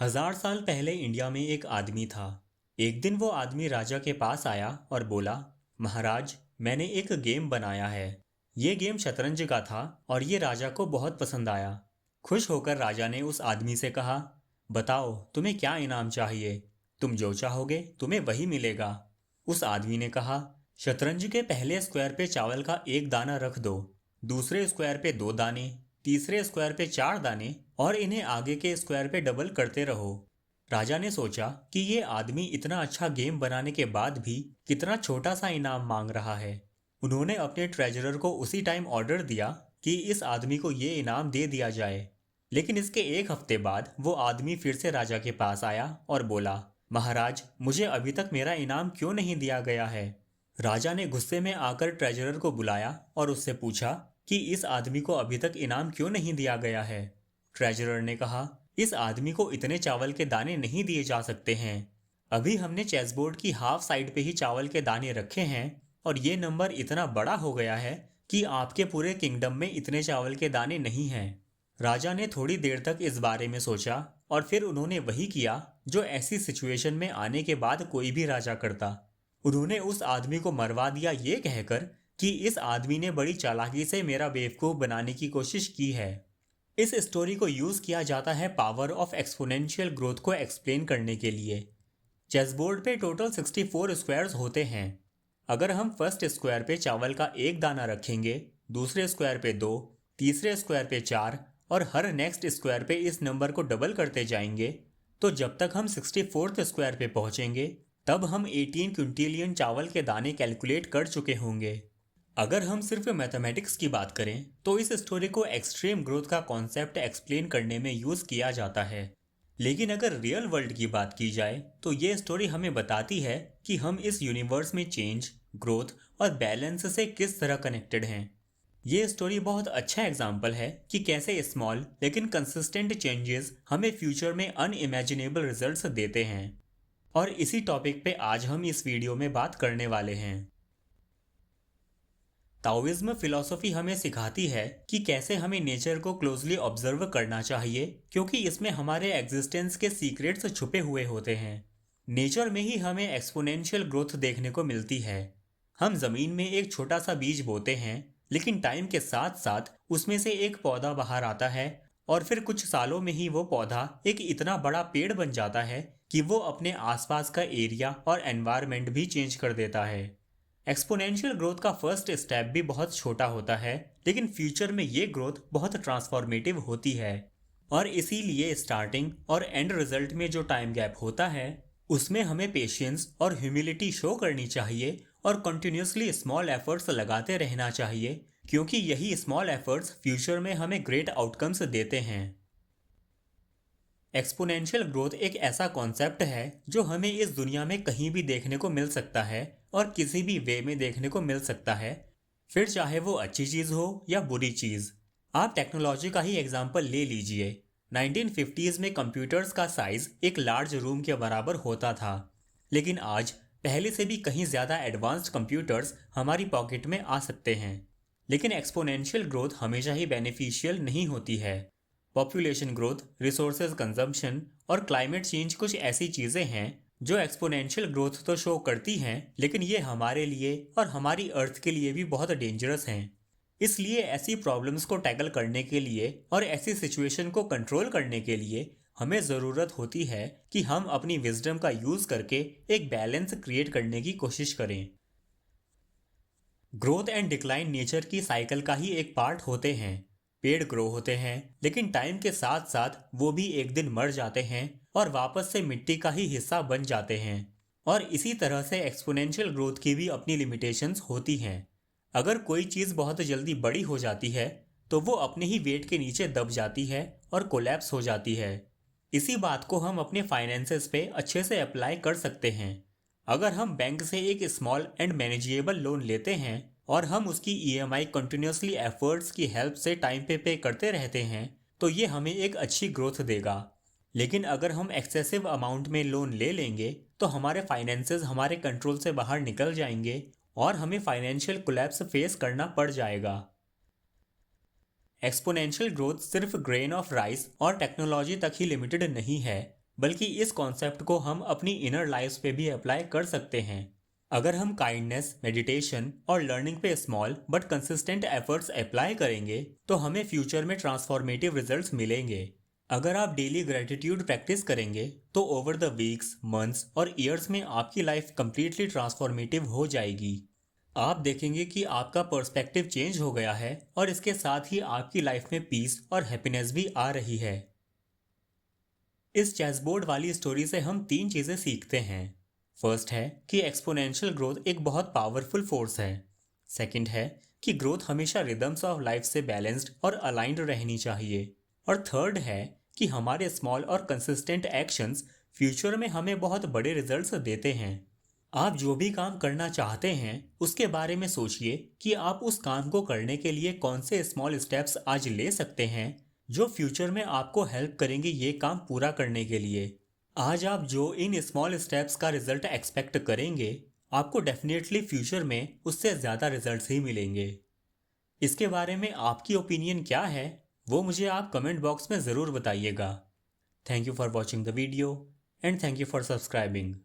हजार साल पहले इंडिया में एक आदमी था। एक दिन वो आदमी राजा के पास आया और बोला, महाराज, मैंने एक गेम बनाया है। ये गेम शतरंज का था और ये राजा को बहुत पसंद आया। खुश होकर राजा ने उस आदमी से कहा, बताओ तुम्हें क्या इनाम चाहिए। तुम जो चाहोगे तुम्हें वही मिलेगा। उस आदमी ने कहा, शतरंज के पहले स्क्वायर पे चावल का एक दाना रख दो, दूसरे स्क्वायर पे दो दाने, तीसरे स्क्वायर पे चार दाने और इन्हें आगे के स्क्वायर पे डबल करते रहो। राजा ने सोचा कि ये आदमी इतना अच्छा गेम बनाने के बाद भी कितना छोटा सा इनाम मांग रहा है। उन्होंने अपने ट्रेजरर को उसी टाइम ऑर्डर दिया कि इस आदमी को ये इनाम दे दिया जाए। लेकिन इसके एक हफ्ते बाद वो आदमी फिर से राजा के पास आया और बोला, महाराज, मुझे अभी तक मेरा इनाम क्यों नहीं दिया गया है। राजा ने गुस्से में आकर ट्रेजरर को बुलाया और उससे पूछा कि इस आदमी को अभी तक इनाम क्यों नहीं दिया गया है। ट्रेजरर ने कहा, इस आदमी को इतने चावल के दाने नहीं दिए जा सकते हैं। अभी हमने चेसबोर्ड की हाफ साइड पे ही चावल के दाने रखे हैं और ये नंबर इतना बड़ा हो गया है कि आपके पूरे किंगडम में इतने चावल के दाने नहीं हैं। राजा ने थोड़ी देर तक इस बारे में सोचा और फिर उन्होंने वही किया जो ऐसी सिचुएशन में आने के बाद कोई भी राजा करता। उन्होंने उस आदमी को मरवा दिया ये कहकर कि इस आदमी ने बड़ी चालाकी से मेरा बेवकूफ बनाने की कोशिश की है। इस स्टोरी को यूज किया जाता है पावर ऑफ एक्सपोनेंशियल ग्रोथ को एक्सप्लेन करने के लिए। चेसबोर्ड पे टोटल 64 स्क्वायर्स होते हैं। अगर हम फर्स्ट स्क्वायर पे चावल का एक दाना रखेंगे, दूसरे स्क्वायर पे दो, तीसरे स्क्वायर पे चार और हर नेक्स्ट स्क्वायर पे इस नंबर को डबल करते जाएंगे, तो जब तक हम 64th स्क्वायर पे पहुंचेंगे तब हम 18 क्विंटिलियन चावल के दाने कैलकुलेट कर चुके होंगे। अगर हम सिर्फ मैथमेटिक्स की बात करें तो इस स्टोरी को एक्सट्रीम ग्रोथ का कॉन्सेप्ट एक्सप्लेन करने में यूज किया जाता है। लेकिन अगर रियल वर्ल्ड की बात की जाए तो ये स्टोरी हमें बताती है कि हम इस यूनिवर्स में चेंज, ग्रोथ और बैलेंस से किस तरह कनेक्टेड हैं। ये स्टोरी बहुत अच्छा एग्जाम्पल है कि कैसे स्मॉल लेकिन कंसिस्टेंट चेंजेस हमें फ्यूचर में अनइमेजिनेबल रिजल्ट्स देते हैं। और इसी टॉपिक पे आज हम इस वीडियो में बात करने वाले हैं। ताओइज्म फिलॉसफी हमें सिखाती है कि कैसे हमें नेचर को क्लोजली ऑब्जर्व करना चाहिए, क्योंकि इसमें हमारे एग्जिस्टेंस के सीक्रेट्स छुपे हुए होते हैं। नेचर में ही हमें एक्सपोनेंशियल ग्रोथ देखने को मिलती है। हम जमीन में एक छोटा सा बीज बोते हैं, लेकिन टाइम के साथ साथ उसमें से एक पौधा बाहर आता है और फिर कुछ सालों में ही वो पौधा एक इतना बड़ा पेड़ बन जाता है कि वो अपने आसपास का एरिया और एनवायरनमेंट भी चेंज कर देता है। एक्सपोनेंशियल ग्रोथ का फर्स्ट स्टेप भी बहुत छोटा होता है, लेकिन फ्यूचर में ये ग्रोथ बहुत ट्रांसफॉर्मेटिव होती है। और इसीलिए स्टार्टिंग और एंड रिजल्ट में जो टाइम गैप होता है उसमें हमें पेशेंस और ह्यूमिलिटी शो करनी चाहिए और कंटिन्यूसली स्मॉल एफर्ट्स लगाते रहना चाहिए, क्योंकि यही स्मॉल एफर्ट्स फ्यूचर में हमें ग्रेट आउटकम्स देते हैं। एक्सपोनेंशियल ग्रोथ एक ऐसा कॉन्सेप्ट है जो हमें इस दुनिया में कहीं भी देखने को मिल सकता है और किसी भी वे में देखने को मिल सकता है, फिर चाहे वो अच्छी चीज हो या बुरी चीज। आप टेक्नोलॉजी का ही एग्जाम्पल ले लीजिए। 1950s में कंप्यूटर्स का साइज एक लार्ज रूम के बराबर होता था, लेकिन आज पहले से भी कहीं ज्यादा एडवांस्ड कंप्यूटर्स हमारी पॉकेट में आ सकते हैं। लेकिन एक्सपोनेंशियल ग्रोथ हमेशा ही बेनिफिशियल नहीं होती है। पॉपुलेशन ग्रोथ, रिसोर्सेज कंजम्पशन और क्लाइमेट चेंज कुछ ऐसी चीजें हैं जो एक्सपोनेंशियल ग्रोथ तो शो करती हैं, लेकिन ये हमारे लिए और हमारी अर्थ के लिए भी बहुत डेंजरस हैं। इसलिए ऐसी प्रॉब्लम्स को टैकल करने के लिए और ऐसी सिचुएशन को कंट्रोल करने के लिए हमें ज़रूरत होती है कि हम अपनी विजडम का यूज़ करके एक बैलेंस क्रिएट करने की कोशिश करें। ग्रोथ एंड डिक्लाइन नेचर की साइकिल का ही एक पार्ट होते हैं। पेड़ ग्रो होते हैं, लेकिन टाइम के साथ साथ वो भी एक दिन मर जाते हैं और वापस से मिट्टी का ही हिस्सा बन जाते हैं। और इसी तरह से एक्सपोनेंशियल ग्रोथ की भी अपनी लिमिटेशंस होती हैं। अगर कोई चीज़ बहुत जल्दी बड़ी हो जाती है तो वो अपने ही वेट के नीचे दब जाती है और कोलैप्स हो जाती है। इसी बात को हम अपने फाइनेंसेस पे अच्छे से अप्लाई कर सकते हैं। अगर हम बैंक से एक स्मॉल एंड मैनेजेबल लोन लेते हैं और हम उसकी ईएमआई कंटिन्यूसली एफर्ट्स की हेल्प से टाइम पे करते रहते हैं तो ये हमें एक अच्छी ग्रोथ देगा। लेकिन अगर हम एक्सेसिव अमाउंट में लोन ले लेंगे तो हमारे फाइनेंसेस हमारे कंट्रोल से बाहर निकल जाएंगे और हमें फाइनेंशियल कोलैप्स फेस करना पड़ जाएगा। एक्सपोनेंशियल ग्रोथ सिर्फ ग्रेन ऑफ राइस और टेक्नोलॉजी तक ही लिमिटेड नहीं है, बल्कि इस कॉन्सेप्ट को हम अपनी इनर लाइफ पे भी अप्लाई कर सकते हैं। अगर हम काइंडनेस, मेडिटेशन और लर्निंग पे small but consistent efforts apply करेंगे तो हमें फ्यूचर में ट्रांसफॉर्मेटिव रिजल्ट्स मिलेंगे। अगर आप डेली ग्रेटिट्यूड प्रैक्टिस करेंगे तो ओवर द वीक्स, मंथ्स और ईयर्स में आपकी लाइफ कंप्लीटली ट्रांसफॉर्मेटिव हो जाएगी। आप देखेंगे कि आपका पर्सपेक्टिव चेंज हो गया है और इसके साथ ही आपकी लाइफ में पीस और हैप्पीनेस भी आ रही है। इस चेसबोर्ड वाली स्टोरी से हम 3 चीजें सीखते हैं। फर्स्ट है कि एक्सपोनेंशियल ग्रोथ एक बहुत पावरफुल फोर्स है। सेकंड है कि ग्रोथ हमेशा रिदम्स ऑफ लाइफ से बैलेंस्ड और अलाइंड रहनी चाहिए। और थर्ड है कि हमारे स्मॉल और कंसिस्टेंट एक्शंस फ्यूचर में हमें बहुत बड़े रिजल्ट्स देते हैं। आप जो भी काम करना चाहते हैं उसके बारे में सोचिए कि आप उस काम को करने के लिए कौन से स्मॉल स्टेप्स आज ले सकते हैं जो फ्यूचर में आपको हेल्प करेंगे ये काम पूरा करने के लिए। आज आप जो इन स्मॉल स्टेप्स का रिजल्ट एक्सपेक्ट करेंगे आपको डेफिनेटली फ्यूचर में उससे ज़्यादा रिजल्ट्स ही मिलेंगे। इसके बारे में आपकी ओपिनियन क्या है वो मुझे आप कमेंट बॉक्स में ज़रूर बताइएगा। Thank you for watching the video and thank you for subscribing.